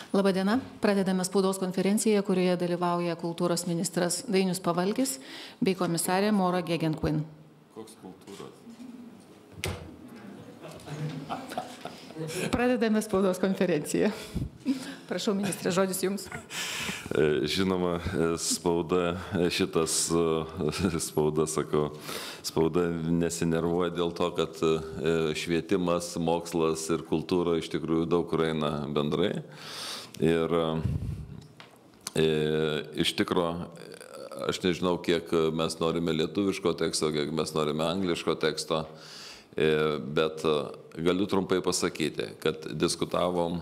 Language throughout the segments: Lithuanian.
Labadiena, pradedame spaudos konferenciją, kurioje dalyvauja kultūros ministras Dainius Pavalkis bei komisarė Maura Gegenquin. Koks kultūros? Pradedame spaudos konferenciją. Prašau, ministrė, žodis jums. Žinoma, spauda nesinervuoja dėl to, kad švietimas, mokslas ir kultūra iš tikrųjų daug kur eina bendrai. Ir iš tikrųjų, aš nežinau, kiek mes norime lietuviško teksto, kiek mes norime angliško teksto. Bet galiu trumpai pasakyti, kad diskutavom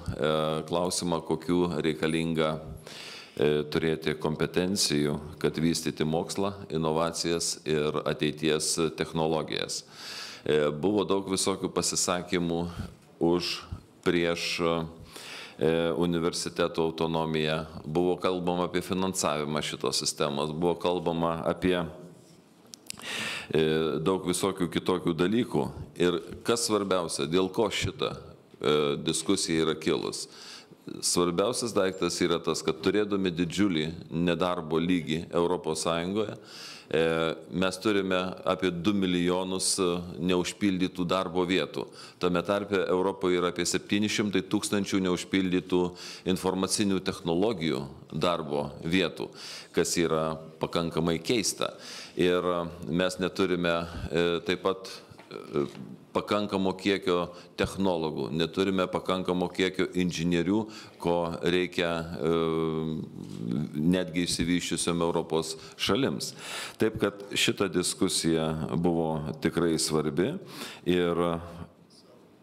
klausimą, kokių reikalinga turėti kompetencijų, kad vystyti mokslą, inovacijas ir ateities technologijas. Buvo daug visokių pasisakymų už, prieš universiteto autonomiją, buvo kalbama apie finansavimą šitos sistemos, buvo kalbama apie daug visokių kitokių dalykų. Ir kas svarbiausia, dėl ko šita diskusija yra kilus? Svarbiausias daiktas yra tas, kad turėdami didžiulį nedarbo lygį Europos Sąjungoje, mes turime apie 2 milijonus neužpildytų darbo vietų. Tame tarpe Europoje yra apie 700 tūkstančių neužpildytų informacinių technologijų darbo vietų, kas yra pakankamai keista. Ir mes neturime taip pat pakankamo kiekio technologų, neturime pakankamo kiekio inžinierių, ko reikia netgi išsivysčiusiom Europos šalims. Taip kad šita diskusija buvo tikrai svarbi ir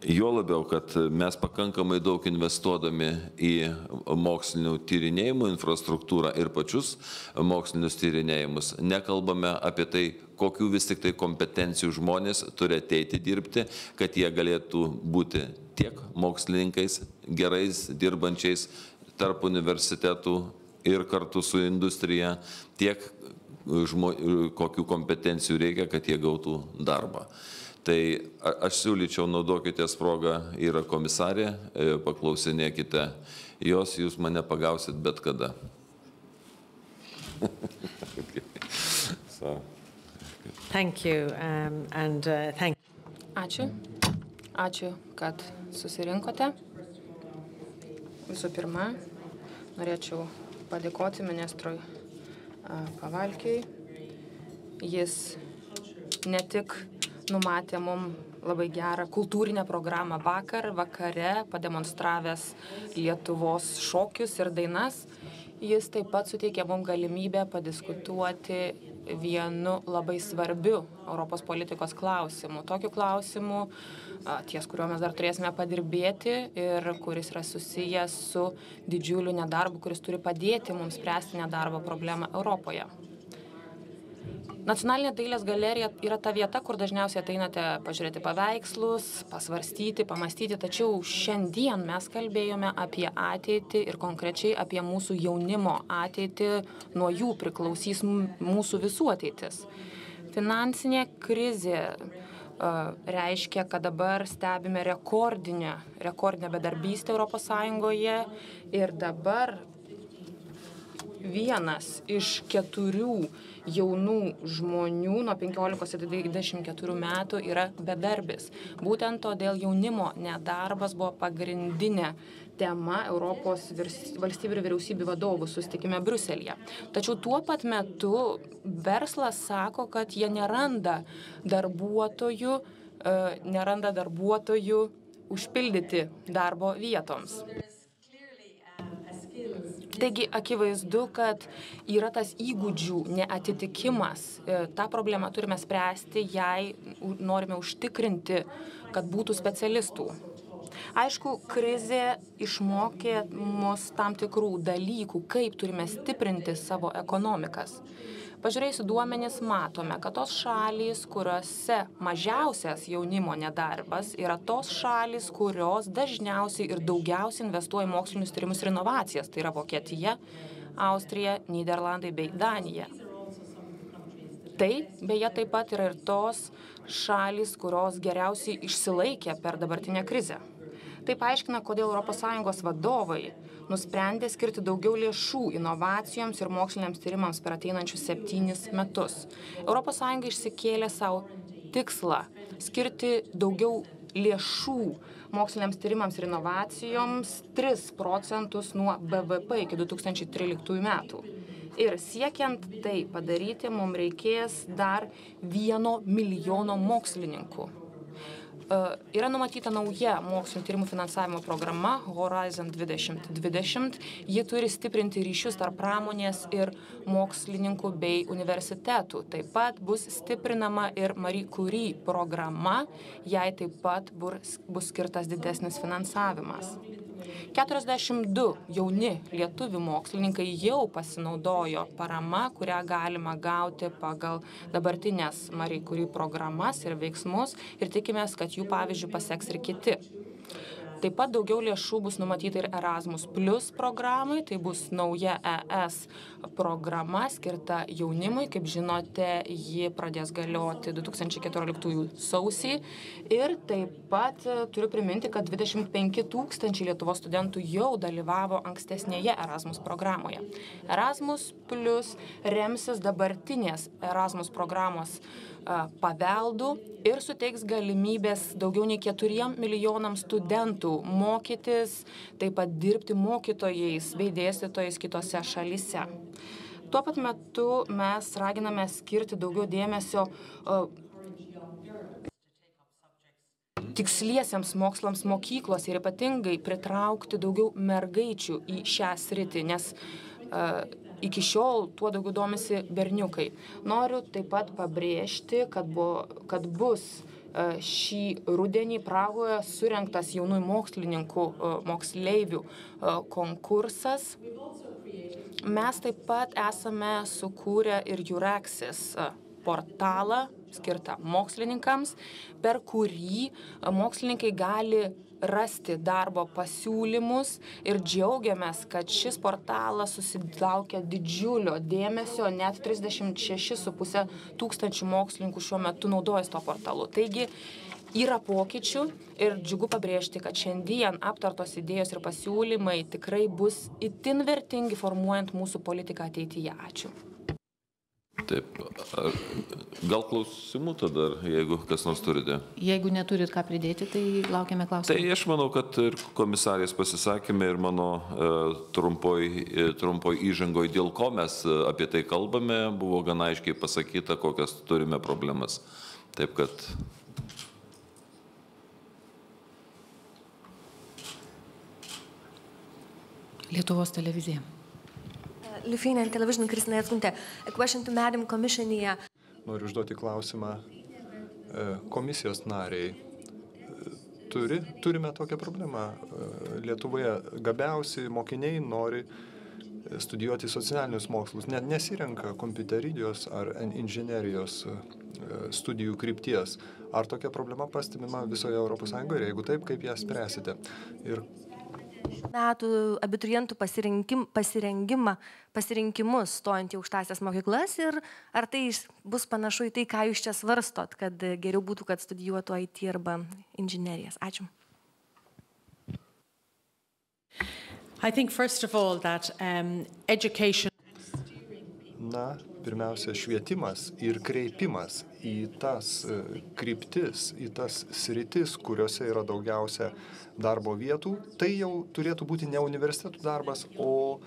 juo labiau, kad mes pakankamai daug investuodami į mokslinių tyrinėjimų infrastruktūrą ir pačius mokslinius tyrinėjimus, nekalbame apie tai, kokių vis tik tai kompetencijų žmonės turi ateiti dirbti, kad jie galėtų būti tiek mokslininkais, gerais dirbančiais tarp universitetų ir kartu su industrija, tiek kokių kompetencijų reikia, kad jie gautų darbą. Tai aš siūlyčiau, naudokitės progą, yra komisarė, paklausinėkite jos, jūs mane pagausit bet kada. Thank you, thank you. Ačiū. Ačiū, kad susirinkote. Visų pirma, norėčiau padėkoti ministrui Pavalkiui. Jis ne tik numatė mums labai gerą kultūrinę programą vakare, pademonstravęs Lietuvos šokius ir dainas. Jis taip pat suteikė mums galimybę padiskutuoti vienu labai svarbiu Europos politikos klausimu. Tokiu klausimu, ties kuriuo mes dar turėsime padirbėti ir kuris yra susijęs su didžiuliu nedarbu, kuris turi padėti mums spręsti nedarbo problemą Europoje. Nacionalinė dailės galerija yra ta vieta, kur dažniausiai ateinate pažiūrėti paveikslus, pasvarstyti, pamastyti, tačiau šiandien mes kalbėjome apie ateitį ir konkrečiai apie mūsų jaunimo ateitį, nuo jų priklausys mūsų visų ateitis. Finansinė krizė reiškia, kad dabar stebime rekordinę bedarbystę Europos Sąjungoje ir dabar 1 iš 4 jaunų žmonių nuo 15 iki 24 metų yra bedarbis. Būtent todėl jaunimo nedarbas buvo pagrindinė tema Europos valstybių ir vyriausybių vadovų susitikime Briuselyje. Tačiau tuo pat metu verslas sako, kad jie neranda darbuotojų užpildyti darbo vietoms. Taigi akivaizdu, kad yra tas įgūdžių neatitikimas. Ta problemą turime spręsti, jei norime užtikrinti, kad būtų specialistų. Aišku, krizė išmokė mus tam tikrų dalykų, kaip turime stiprinti savo ekonomikas. Pažiūrėjus duomenis, matome, kad tos šalys, kuriuose mažiausias jaunimo nedarbas, yra tos šalys, kurios dažniausiai ir daugiausiai investuoja į mokslinius tyrimus ir inovacijas. Tai yra Vokietija, Austrija, Nyderlandai bei Danija. Tai, beje, taip pat yra ir tos šalys, kurios geriausiai išsilaikė per dabartinę krizę. Tai paaiškina, kodėl ES vadovai nusprendė skirti daugiau lėšų inovacijoms ir moksliniams tyrimams per ateinančius 7 metus. ES išsikėlė savo tikslą skirti daugiau lėšų moksliniams tyrimams ir inovacijoms 3 procentus nuo BVP iki 2013 metų. Ir siekiant tai padaryti, mums reikės dar 1 milijono mokslininkų. Yra numatyta nauja mokslinio tyrimų finansavimo programa Horizon 2020. Ji turi stiprinti ryšius tarp pramonės ir mokslininkų bei universitetų. Taip pat bus stiprinama ir Marie Curie programa, jai taip pat bus skirtas didesnis finansavimas. 42 jauni lietuvių mokslininkai jau pasinaudojo parama, kurią galima gauti pagal dabartinės Marie Curie programas ir veiksmus ir tikimės, kad jų pavyzdžių paseks ir kiti. Taip pat daugiau lėšų bus numatyta ir Erasmus Plus programai, tai bus nauja ES programa skirta jaunimui. Kaip žinote, ji pradės galioti 2014 sausį. Ir taip pat turiu priminti, kad 25 000 Lietuvos studentų jau dalyvavo ankstesnėje Erasmus programoje. Erasmus Plus remsis dabartinės Erasmus programos paveldų ir suteiks galimybės daugiau nei 4 milijonams studentų mokytis, taip pat dirbti mokytojais bei dėstytojais kitose šalyse. Tuo pat metu mes raginame skirti daugiau dėmesio tiksliesiems mokslams mokyklose ir ypatingai pritraukti daugiau mergaičių į šią sritį, nes iki šiol tuo daugiau domisi berniukai. Noriu taip pat pabrėžti, kad bus šį rudenį Prahoje surengtas jaunųjų mokslininkų moksleivių konkursas. Mes taip pat esame sukūrę ir Euraxis portalą skirtą mokslininkams, per kurį mokslininkai gali rasti darbo pasiūlymus ir džiaugiamės, kad šis portalas susilaukia didžiulio dėmesio, net 36,5 tūkstančių mokslininkų šiuo metu naudojasi to portalu. Taigi yra pokyčių ir džiugu pabrėžti, kad šiandien aptartos idėjos ir pasiūlymai tikrai bus itin vertingi formuojant mūsų politiką ateityje. Ačiū. Taip, gal klausimų tada, jeigu kas nors turite? Jeigu neturit ką pridėti, tai laukiame klausimų. Tai aš manau, kad ir komisarės pasisakymė ir mano trumpoj įžangoj, dėl ko mes apie tai kalbame, buvo gana aiškiai pasakyta, kokias turime problemas. Taip kad... Lietuvos televizija. Lithuanian Television, Kristina Jackuntė. A question to Madam Commissioner. Noriu užduoti klausimą komisijos nariai. Turime tokią problemą. Lietuvoje gabiausi mokiniai nori studijuoti socialinius mokslus, net nesirenka kompiuterijos ar inžinerijos studijų krypties. Ar tokia problema pastebima visoje ES ir jeigu taip, kaip ją spręsite? Ir metų abiturientų pasirinkimus stojant į aukštąsias mokyklas ir ar tai bus panašu į tai, ką jūs čia svarstot, kad geriau būtų, kad studijuotų IT arba inžinerijas? Ačiū. I think first of all that education. Na, pirmiausia, švietimas ir kreipimas į tas kryptis, į tas sritis, kuriuose yra daugiausia darbo vietų, tai jau turėtų būti ne universitetų darbas, o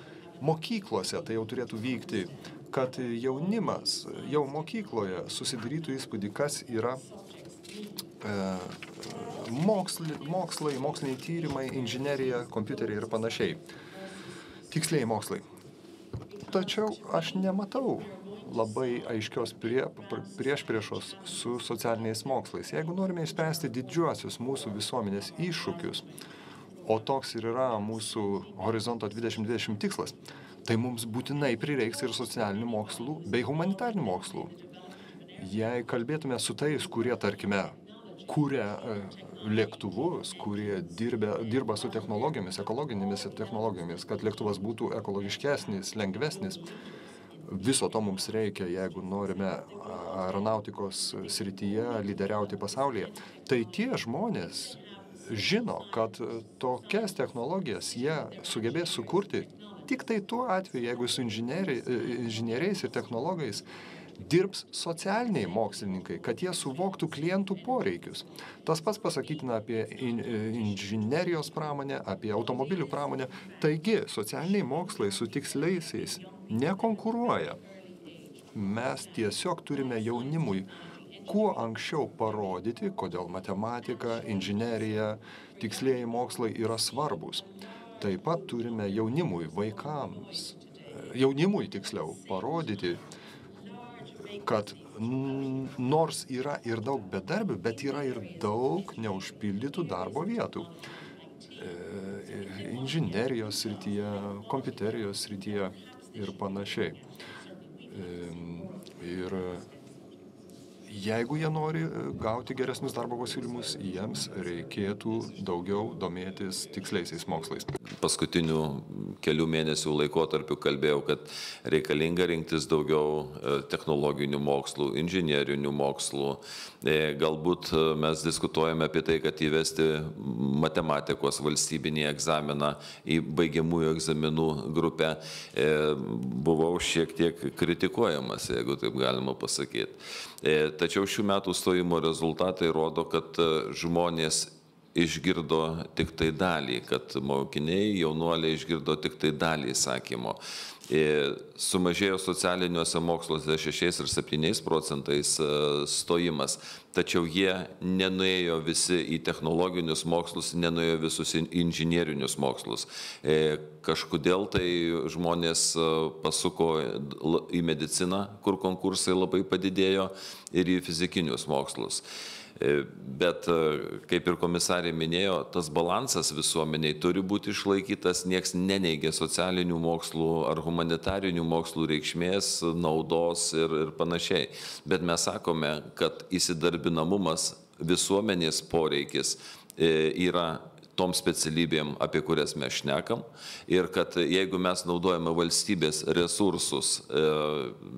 mokyklose tai jau turėtų vykti, kad jaunimas jau mokykloje susidarytų įspūdį, kas yra moksliniai tyrimai, inžinerija, kompiuteriai ir panašiai. Tiksliai mokslai. Tačiau aš nematau labai aiškios priešpriešos su socialiniais mokslais. Jeigu norime išspręsti didžiuosius mūsų visuomenės iššūkius, o toks ir yra mūsų Horizonto 2020 tikslas, tai mums būtinai prireiks ir socialinių mokslų bei humanitarinių mokslų. Jei kalbėtume su tais, kurie, tarkime, kuria lėktuvus, kurie dirba su technologijomis, ekologinėmis technologijomis, kad lėktuvas būtų ekologiškesnis, lengvesnis, viso to mums reikia, jeigu norime aeronautikos srityje lyderiauti pasaulyje. Tai tie žmonės žino, kad tokias technologijas jie sugebės sukurti tik tai tuo atveju, jeigu su inžinieriais ir technologais dirbs socialiniai mokslininkai, kad jie suvoktų klientų poreikius. Tas pats pasakytina apie inžinerijos pramonę, apie automobilių pramonę. Taigi, socialiniai mokslai su tiksliaisiais nekonkuruoja. Mes tiesiog turime jaunimui kuo anksčiau parodyti, kodėl matematika, inžinerija, tikslieji mokslai yra svarbus. Taip pat turime jaunimui tiksliau parodyti, kad nors yra ir daug bedarbių, bet yra ir daug neužpildytų darbo vietų. Inžinerijos srityje, kompiuterijos srityje ir panašiai. Ir jeigu jie nori gauti geresnius darbo pasiūlymus, jiems reikėtų daugiau domėtis tiksliaisiais mokslais. Paskutinių kelių mėnesių laikotarpiu kalbėjau, kad reikalinga rinktis daugiau technologinių mokslų, inžinierinių mokslų. Galbūt mes diskutuojame apie tai, kad įvesti matematikos valstybinį egzaminą į baigiamųjų egzaminų grupę. Buvau šiek tiek kritikuojamas, jeigu taip galima pasakyti. Tačiau šių metų stojimo rezultatai rodo, kad žmonės išgirdo tik tai dalį, kad mokiniai, jaunuoliai išgirdo tik tai dalį įsakymo. Sumažėjo socialiniuose moksluose 6 ir 7% stojimas, tačiau jie nenuėjo visi į technologinius mokslus, nenuėjo visus inžinierinius mokslus. Kažkodėl tai žmonės pasuko į mediciną, kur konkursai labai padidėjo, ir į fizikinius mokslus. Bet, kaip ir komisarė minėjo, tas balansas visuomeniai turi būti išlaikytas, nieks neneigia socialinių mokslų ar humanitarinių mokslų reikšmės, naudos ir panašiai. Bet mes sakome, kad įsidarbinamumas, visuomenės poreikis yra tom specialybėm, apie kurias mes šnekam, ir kad jeigu mes naudojame valstybės resursus,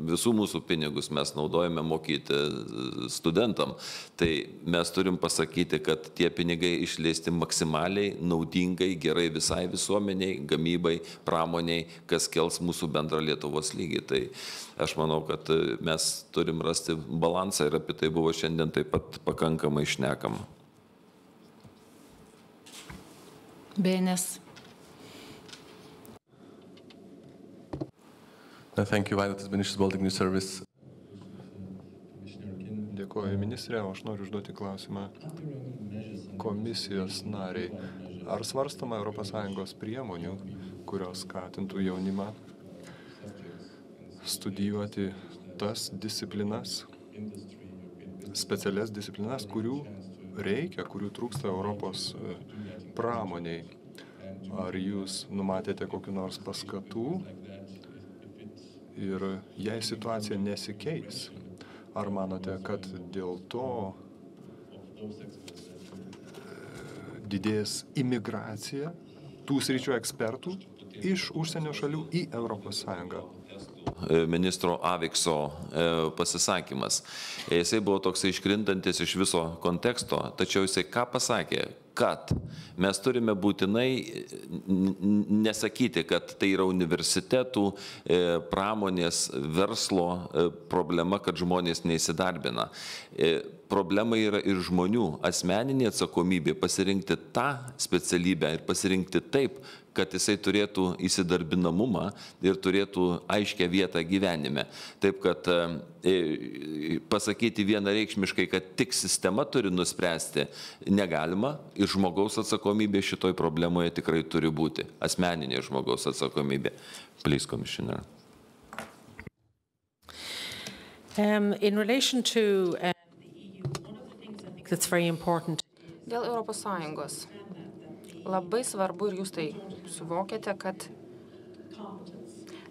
visų mūsų pinigus mes naudojame mokyti studentam, tai mes turim pasakyti, kad tie pinigai išleisti maksimaliai, naudingai, gerai visai visuomeniai, gamybai, pramoniai, kas kels mūsų bendrą Lietuvos lygį. Tai aš manau, kad mes turim rasti balansą ir apie tai buvo šiandien taip pat pakankamai šnekama. BNS. Thank you, Vaidotas Beniušis, Baltic News Service. Dėkuoju, ministrė, aš noriu užduoti klausimą komisijos nariai. Ar svarstama ES priemonių, kurios skatintų jaunimą studijuoti tas disciplinas, specialias disciplinas, kurių reikia, kurių trūksta Europos pramoniai? Ar jūs numatėte kokių nors paskatų ir jei situacija nesikeis, ar manote, kad dėl to didės imigracija tų sričių ekspertų iš užsienio šalių į ES? Ministro Avikso pasisakymas. Jisai buvo toksai iškrintantis iš viso konteksto, tačiau jisai ką pasakė? Kad mes turime būtinai nesakyti, kad tai yra universitetų, pramonės, verslo problema, kad žmonės neįsidarbina. Problema yra ir žmonių asmeninė atsakomybė pasirinkti tą specialybę ir pasirinkti taip, kad jisai turėtų įsidarbinamumą ir turėtų aiškę vietą gyvenime. Taip, kad pasakyti vienareikšmiškai, kad tik sistema turi nuspręsti, negalima, ir žmogaus atsakomybė šitoj problemoje tikrai turi būti. Asmeninė žmogaus atsakomybė. Please, Commissioner. In relation to the EU, one of the things I think that's very important. Dėl ES. Labai svarbu, ir jūs tai suvokėte, kad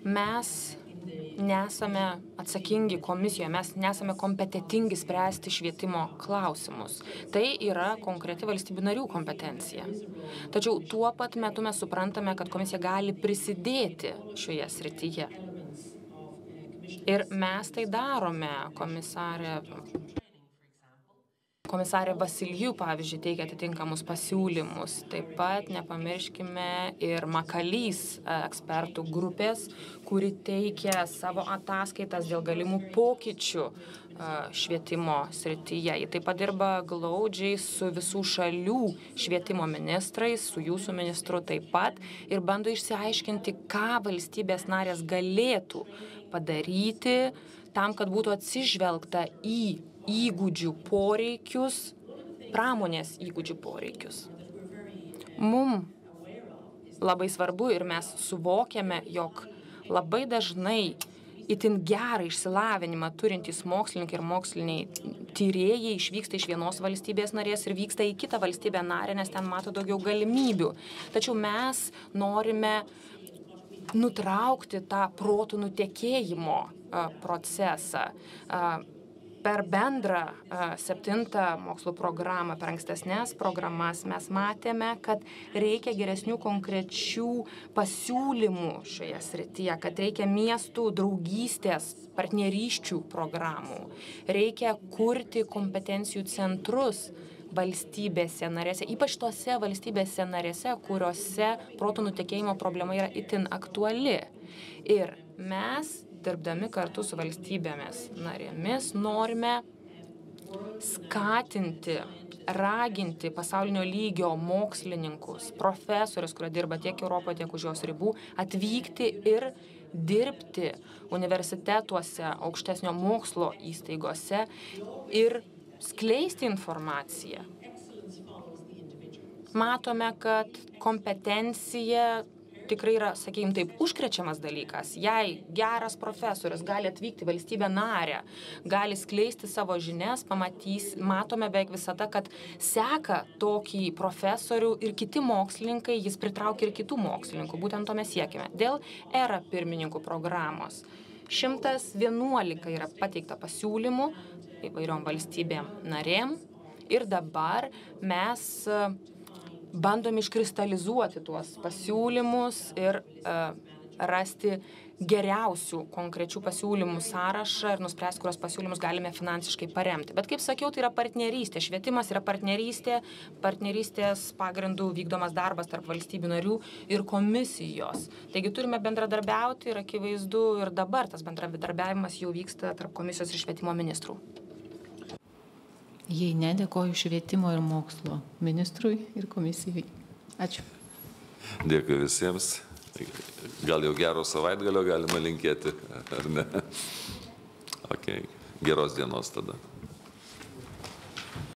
mes nesame atsakingi komisijoje, mes nesame kompetitingi spręsti švietimo klausimus. Tai yra konkreti valstybių narių kompetencija. Tačiau tuo pat metu mes suprantame, kad komisija gali prisidėti šioje srityje. Ir mes tai darome, komisarė. Komisarė Vasilijų, pavyzdžiui, teikia atitinkamus pasiūlymus. Taip pat nepamirškime ir Makalys ekspertų grupės, kuri teikia savo ataskaitas dėl galimų pokyčių švietimo srityje. Ji taip pat dirba glaudžiai su visų šalių švietimo ministrais, su jūsų ministru taip pat ir bando išsiaiškinti, ką valstybės narės galėtų padaryti tam, kad būtų atsižvelgta į įgūdžių poreikius, pramonės įgūdžių poreikius. Mums labai svarbu ir mes suvokiame, jog labai dažnai itin gerą išsilavinimą turintys mokslininkai ir moksliniai tyrėjai išvyksta iš vienos valstybės narės ir vyksta į kitą valstybę narę, nes ten mato daugiau galimybių. Tačiau mes norime nutraukti tą protų nutekėjimo procesą. Per bendrą 7 mokslo programą, per ankstesnės programas mes matėme, kad reikia geresnių konkrečių pasiūlymų šioje srityje, kad reikia miestų draugystės, partnerysčių programų, reikia kurti kompetencijų centrus valstybėse narėse, ypač tose valstybėse narėse, kuriuose protų nutekėjimo problema yra itin aktuali. Ir mes, dirbdami kartu su valstybėmis narėmis, norime skatinti, raginti pasaulinio lygio mokslininkus, profesorius, kurie dirba tiek Europoje, tiek už jos ribų, atvykti ir dirbti universitetuose, aukštesnio mokslo įstaigose ir skleisti informaciją. Matome, kad kompetencija tikrai yra, sakykime taip, užkrečiamas dalykas. Jei geras profesorius gali atvykti valstybę narę, gali skleisti savo žinias, matome beveik visada, kad seka tokį profesorių ir kiti mokslininkai, jis pritraukia ir kitų mokslininkų. Būtent to mes siekime. Dėl ERA pirmininkų programos 111 yra pateikta pasiūlymų įvairiom valstybėm narėm ir dabar mes bandom iškristalizuoti tuos pasiūlymus ir rasti geriausių konkrečių pasiūlymų sąrašą ir nuspręsti, kurios pasiūlymus galime finansiškai paremti. Bet kaip sakiau, tai yra partnerystė. Švietimas yra partnerystė, partnerystės pagrindų vykdomas darbas tarp valstybių narių ir komisijos. Taigi turime bendradarbiauti ir akivaizdu ir dabar tas bendradarbiavimas jau vyksta tarp komisijos ir švietimo ministrų. Jei ne, dėkoju švietimo ir mokslo ministrui ir komisijai. Ačiū. Dėkui visiems. Gal jau gero savaitgalio galima linkėti, ar ne? Okay. Geros dienos tada.